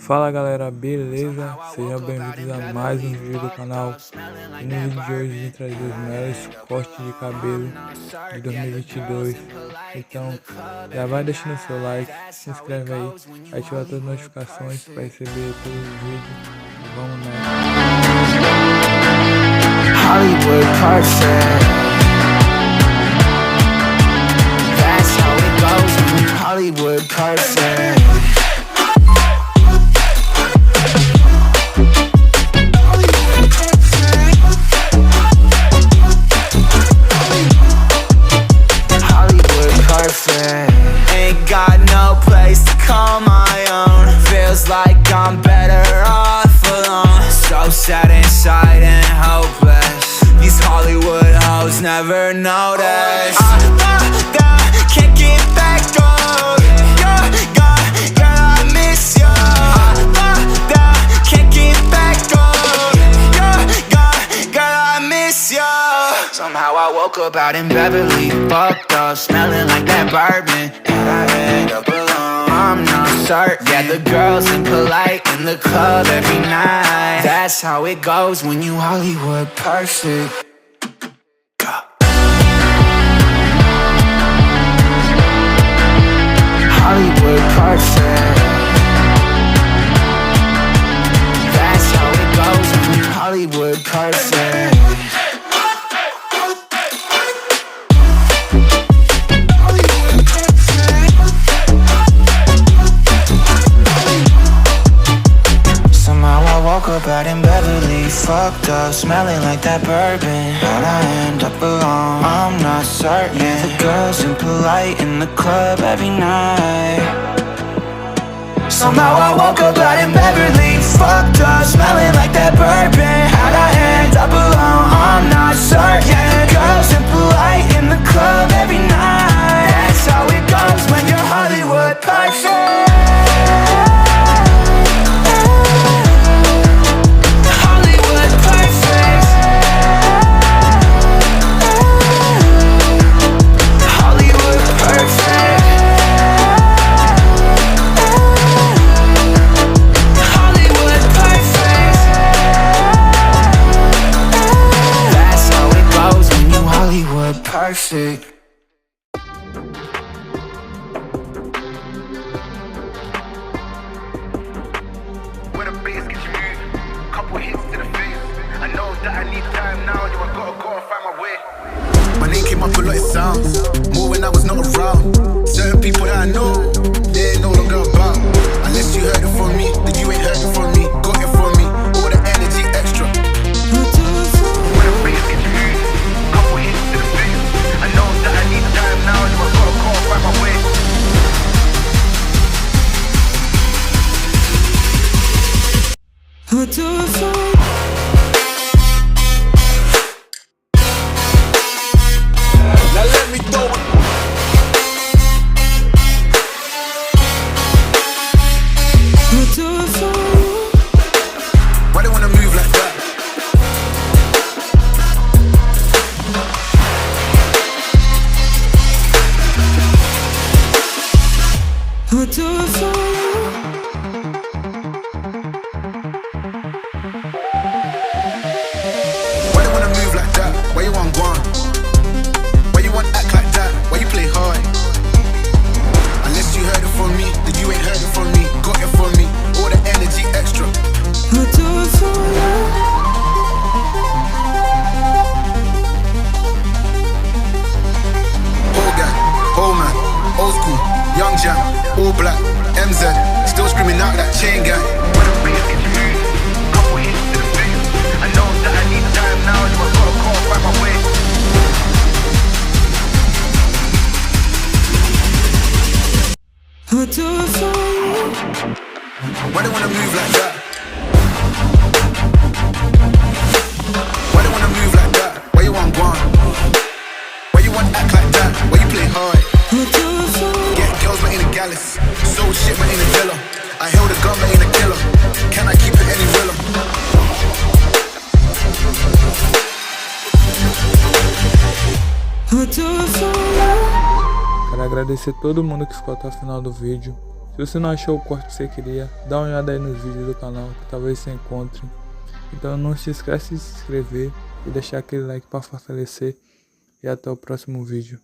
Fala galera, beleza? Sejam bem-vindos a mais um vídeo do canal. E no vídeo de hoje vim trazer os melhores cortes de cabelo de 2022. Então já vai deixando seu like, se inscreve aí, ativa todas as notificações para receber todos os vídeos. Vamos nessa! Hollywood perfect. That's how it goes. Hollywood perfect. Hollywood perfect. Ain't got no place to call my own. Feels like I'm better off alone. So sad inside and hopeless. These Hollywood hoes never notice. Can't get back on. Girl, I miss you. Can't get back on. Girl, I miss you. Somehow I woke up out in Beverly, fucked up, smelling like that bourbon, and I end up alone. I'm not certain. Yeah, the girls impolite in the club every night. That's how it goes when you Hollywood perfect. Hollywood perfect. That's how it goes when you Hollywood perfect. Woke up out in Beverly, fucked up, smelling like that bourbon. How'd I end up alone? I'm not certain. Yeah, the girls impolite in the club every night. Somehow I woke up out in Beverly, fucked up, smelling like that bourbon. How'd I end up alone? I'm not certain. Yeah, the girls impolite in the club every night. That's how it goes when you're Hollywood perfect. Perfect. When the bass gets you moving, couple hits to the face. I know that I need time now, you I gotta go and find my way. My name came up a lot of sounds, more when I was not around. Certain people that I know, they ain't no longer about. Unless you heard it from me, then you ain't heard it from me. Got it from me, all the energy extra. When the bass gets you moving, couple hits to the face. I know that I need time now, you I gotta go and find my way. I'll do it for you. Now let me throw it. I'll do it for you. Why they wanna move like that? I'll do it for you. Why they wanna move like that? Why you want gone? Why you want act like that? Why you play hard? Unless you heard it from me, then you ain't heard it from me. Got it from me, all the energy extra. I'll do it for you. Old guy, old man, old school, young jam, all black, MZ, still screaming out that chain gang. When the bass gets you moving, couple hits to the face. I know that I need time now, you I gotta go and find my way. I'll do it for you. Why they wanna move like that? Why they wanna move like that? Why you want gone? Why you want act like that? Why you play hard? I'll do it for you. Get girls but ain't a gallus. Sold shit but ain't a dealer. I held a gun but ain't a killer. Can I keep it any realer? I'll do it for you. Quero agradecer todo mundo que ficou até o final do vídeo. Se você não achou o corte que você queria, dá uma olhada aí nos vídeos do canal que talvez você encontre. Então não se esquece de se inscrever e deixar aquele like para fortalecer. E até o próximo vídeo.